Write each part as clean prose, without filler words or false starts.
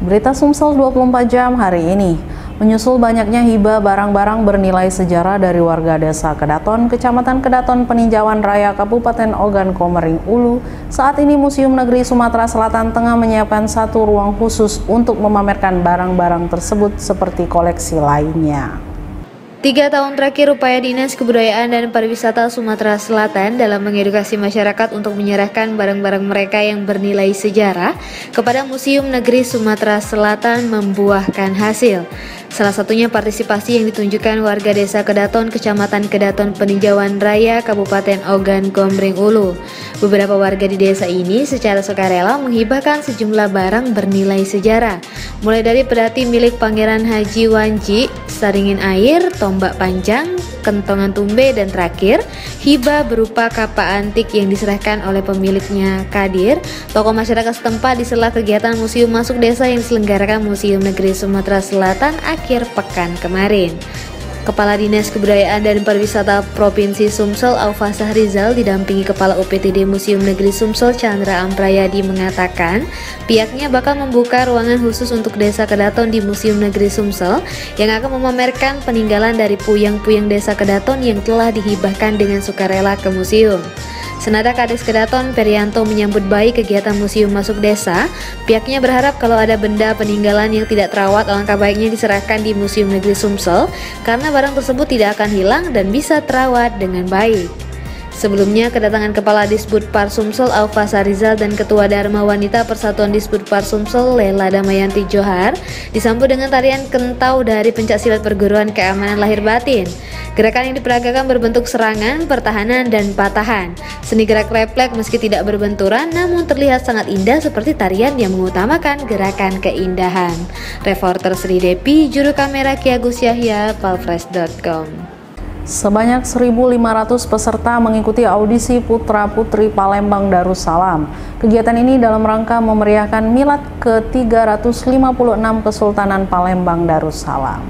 Berita Sumsel 24 jam hari ini. Menyusul banyaknya hibah barang-barang bernilai sejarah dari warga Desa Kedaton, Kecamatan Kedaton, Peninjauan Raya, Kabupaten Ogan Komering Ulu, saat ini Museum Negeri Sumatera Selatan tengah menyiapkan satu ruang khusus untuk memamerkan barang-barang tersebut seperti koleksi lainnya. 3 tahun terakhir upaya Dinas Kebudayaan dan Pariwisata Sumatera Selatan dalam mengedukasi masyarakat untuk menyerahkan barang-barang mereka yang bernilai sejarah kepada Museum Negeri Sumatera Selatan membuahkan hasil. Salah satunya partisipasi yang ditunjukkan warga Desa Kedaton, Kecamatan Kedaton, Peninjauan Raya, Kabupaten Ogan Komering Ulu. Beberapa warga di desa ini secara sukarela menghibahkan sejumlah barang bernilai sejarah, mulai dari pedati milik Pangeran Haji Wanji, saringin air, tombak panjang, kentongan tumbe, dan terakhir hibah berupa kapal antik yang diserahkan oleh pemiliknya Kadir, tokoh masyarakat setempat di sela kegiatan museum masuk desa yang diselenggarakan Museum Negeri Sumatera Selatan akhir pekan kemarin. Kepala Dinas Kebudayaan dan Pariwisata Provinsi Sumsel Aufasah Rizal didampingi Kepala UPTD Museum Negeri Sumsel Chandra Amprayadi mengatakan pihaknya bakal membuka ruangan khusus untuk Desa Kedaton di Museum Negeri Sumsel yang akan memamerkan peninggalan dari puyang-puyang Desa Kedaton yang telah dihibahkan dengan sukarela ke museum. Senada Kades Kedaton Perianto menyambut baik kegiatan museum masuk desa, pihaknya berharap kalau ada benda peninggalan yang tidak terawat alangkah baiknya diserahkan di Museum Negeri Sumsel karena barang tersebut tidak akan hilang dan bisa terawat dengan baik. Sebelumnya, kedatangan Kepala Disbudpar Sumsel Aufasah Rizal dan Ketua Dharma Wanita Persatuan Disbudpar Sumsel Lela Damayanti Johar disambut dengan tarian kentau dari pencaksilat perguruan keamanan lahir batin. Gerakan yang diperagakan berbentuk serangan, pertahanan, dan patahan. Seni gerak refleks meski tidak berbenturan namun terlihat sangat indah seperti tarian yang mengutamakan gerakan keindahan. Reporter Sri Depi, juru kamera Ki Agus Yahya, palfresh.com. Sebanyak 1.500 peserta mengikuti audisi Putra-Putri Palembang Darussalam. Kegiatan ini dalam rangka memeriahkan milad ke-356 Kesultanan Palembang Darussalam.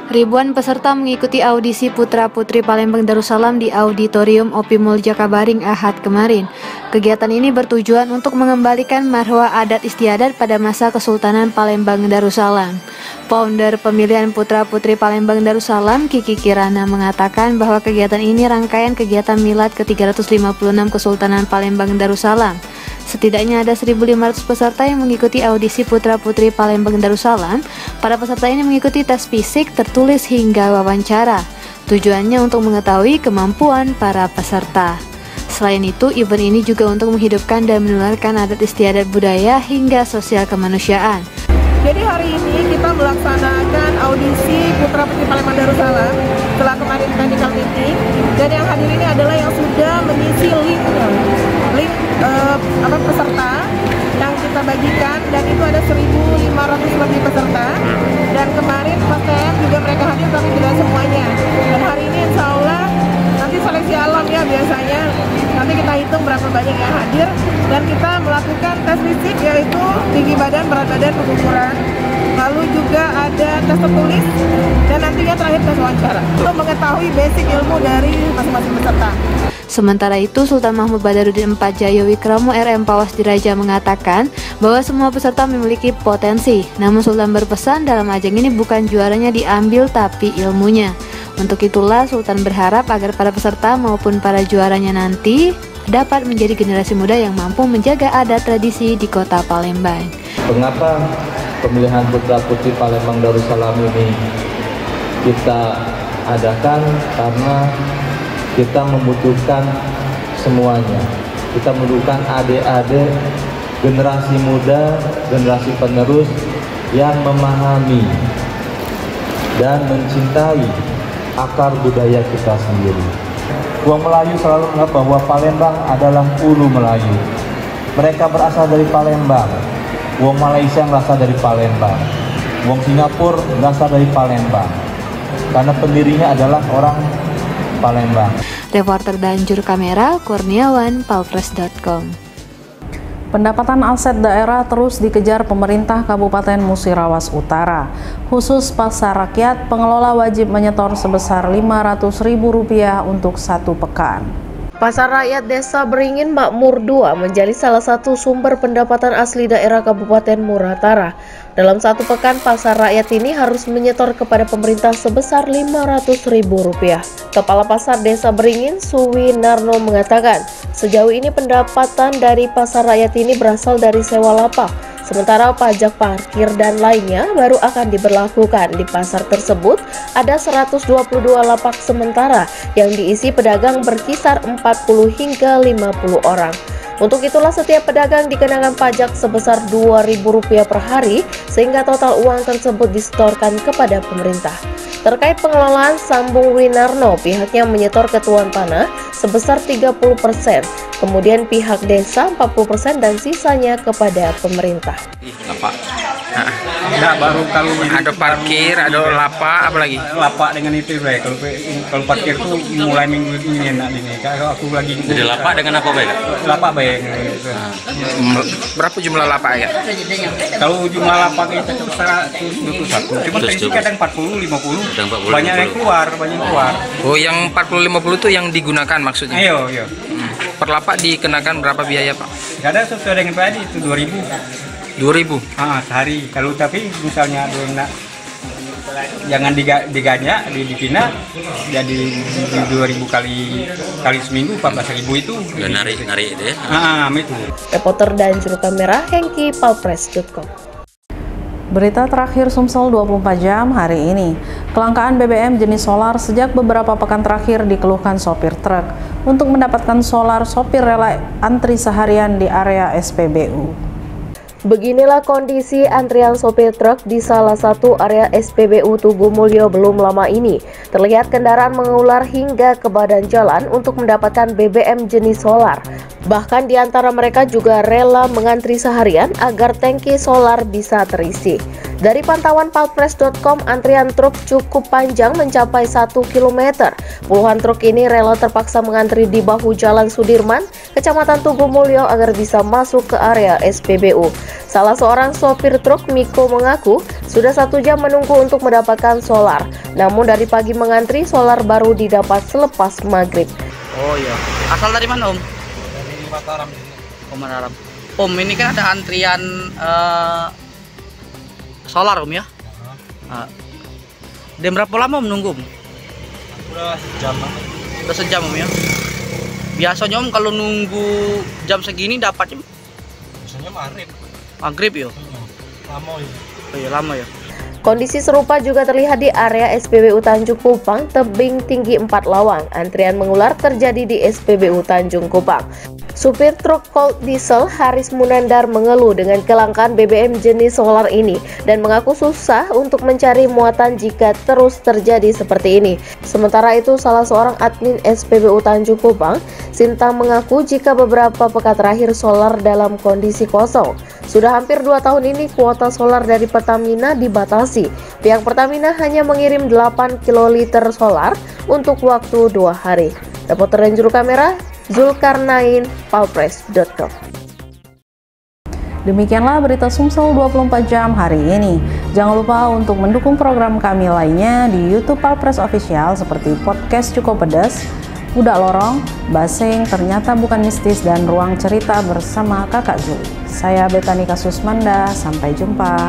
Ribuan peserta mengikuti audisi Putra-Putri Palembang Darussalam di Auditorium OP Mall Jakabaring Ahad kemarin. Kegiatan ini bertujuan untuk mengembalikan marwah adat istiadat pada masa Kesultanan Palembang Darussalam. Founder pemilihan Putra-Putri Palembang Darussalam, Kiki Kirana, mengatakan bahwa kegiatan ini rangkaian kegiatan milad ke-356 Kesultanan Palembang Darussalam. Setidaknya ada 1.500 peserta yang mengikuti audisi Putra-Putri Palembang Darussalam. Para peserta ini mengikuti tes fisik, tertulis hingga wawancara. Tujuannya untuk mengetahui kemampuan para peserta. Selain itu, event ini juga untuk menghidupkan dan menularkan adat istiadat budaya hingga sosial kemanusiaan. Jadi hari ini kita melaksanakan audisi Putra-Putri Palembang Darussalam setelah kemarin technical meeting, dan yang hadir ini adalah yang sudah mengisi link peserta yang kita bagikan, dan itu ada 1.500 lebih peserta, dan kemarin pas TM juga mereka hadir tapi tidak semuanya, dan hari ini insya Allah nanti seleksi alam ya biasanya, nanti kita hitung berapa banyak yang hadir, dan kita melakukan tes fisik yaitu tinggi badan, berat badan, pengukuran, lalu juga ada tes tertulis, dan nantinya terakhir tes wawancara untuk mengetahui basic ilmu dari masing-masing peserta. Sementara itu, Sultan Mahmud Badarudin IV Jaya Wikromo RM Pawas Diraja mengatakan bahwa semua peserta memiliki potensi. Namun Sultan berpesan dalam ajang ini bukan juaranya diambil tapi ilmunya. Untuk itulah Sultan berharap agar para peserta maupun para juaranya nanti dapat menjadi generasi muda yang mampu menjaga adat tradisi di kota Palembang. Mengapa pemilihan Putra-Putri Palembang Darussalam ini kita adakan? Karena kita membutuhkan semuanya. Kita membutuhkan adik-adik, generasi muda, generasi penerus yang memahami dan mencintai akar budaya kita sendiri. Wong Melayu selalu menganggap bahwa Palembang adalah ulu Melayu. Mereka berasal dari Palembang. Wong Malaysia berasal dari Palembang. Wong Singapura berasal dari Palembang. Karena pendirinya adalah orang Palembang. Reporter dan juru kamera Kurniawan, palfresh.com. Pendapatan aset daerah terus dikejar pemerintah Kabupaten Musirawas Utara. Khusus pasar rakyat, pengelola wajib menyetor sebesar Rp500.000 untuk 1 pekan. Pasar Rakyat Desa Beringin Makmur 2 menjadi salah satu sumber pendapatan asli daerah Kabupaten Muratara. Dalam satu pekan, pasar rakyat ini harus menyetor kepada pemerintah sebesar Rp500.000. Kepala Pasar Desa Beringin, Suwi Narno mengatakan, sejauh ini pendapatan dari pasar rakyat ini berasal dari sewa lapak. Sementara pajak parkir dan lainnya baru akan diberlakukan. Di pasar tersebut ada 122 lapak sementara yang diisi pedagang berkisar 40 hingga 50 orang. Untuk itulah setiap pedagang dikenakan pajak sebesar Rp2.000 per hari sehingga total uang tersebut disetorkan kepada pemerintah. Terkait pengelolaan, sambung Winarno, pihaknya menyetor ke Tuan Tanah sebesar 30%, kemudian pihak desa 40% dan sisanya kepada pemerintah. Lapak. Nah, baru kalau ada parkir, ada lapak, apa lagi? Lapak dengan itu, baik. Kalau parkir tuh mulai minggu ini enak ini. Kalau aku lagi. Jadi lapak dengan apa baik? Lapak baik. Berapa jumlah lapak ya? Kalau jumlah lapak itu terserah 21. Cuma terisi kadang 40, 50. Banyak yang keluar. Oh, yang 40-50 itu yang digunakan maksudnya? Iya. Per lapak dikenakan berapa biaya, Pak? Kadang sesuai dengan tadi itu 2.000. Sehari. Kalau tapi misalnya jangan diganyak, dipina jadi 2.000 kali seminggu 14.000 itu. Udah narik itu ya. Itu. Reporter dan juru kamera Hengki, palpres.com. Berita terakhir Sumsel 24 jam hari ini. Kelangkaan BBM jenis solar sejak beberapa pekan terakhir dikeluhkan sopir truk. Untuk mendapatkan solar, sopir rela antri seharian di area SPBU. Beginilah kondisi antrian sopir truk di salah satu area SPBU Tugu Mulyo belum lama ini. Terlihat kendaraan mengular hingga ke badan jalan untuk mendapatkan BBM jenis solar. Bahkan di antara mereka juga rela mengantri seharian agar tangki solar bisa terisi. Dari pantauan palpres.com, antrian truk cukup panjang mencapai 1 km. Puluhan truk ini rela terpaksa mengantri di bahu Jalan Sudirman, Kecamatan Tugu Mulyo agar bisa masuk ke area SPBU. Salah seorang sopir truk, Miko, mengaku sudah 1 jam menunggu untuk mendapatkan solar. Namun dari pagi mengantri, solar baru didapat selepas maghrib. Oh iya, asal dari mana Om? Dari Mataram. Mataram. Om, ini kan ada antrian solar Om ya? Dan berapa lama Om nunggu Om? Udah sejam. Udah sejam Om ya? Biasanya Om kalau nunggu jam segini dapatnya? Biasanya maghrib ya? Lama ya? Oh iya, lama ya? Kondisi serupa juga terlihat di area SPBU Tanjung Kupang, tebing tinggi 4 lawang. Antrian mengular terjadi di SPBU Tanjung Kupang. Supir truk Colt Diesel Haris Munandar mengeluh dengan kelangkaan BBM jenis solar ini dan mengaku susah untuk mencari muatan jika terus terjadi seperti ini. Sementara itu, salah seorang admin SPBU Tanjung Kupang, Sinta, mengaku jika beberapa pekan terakhir solar dalam kondisi kosong. Sudah hampir 2 tahun ini kuota solar dari Pertamina dibatasi. Pihak Pertamina hanya mengirim 8 kiloliter solar untuk waktu 2 hari. Reporter dan juru kamera Zulkarnain, palpres.com. Demikianlah berita Sumsel 24 jam hari ini. Jangan lupa untuk mendukung program kami lainnya di YouTube Palpres Official seperti podcast Cukup Pedas, Budak Lorong, Basing, Ternyata Bukan Mistis, dan Ruang Cerita bersama Kakak Zul. Saya Betanika Susmanda, sampai jumpa.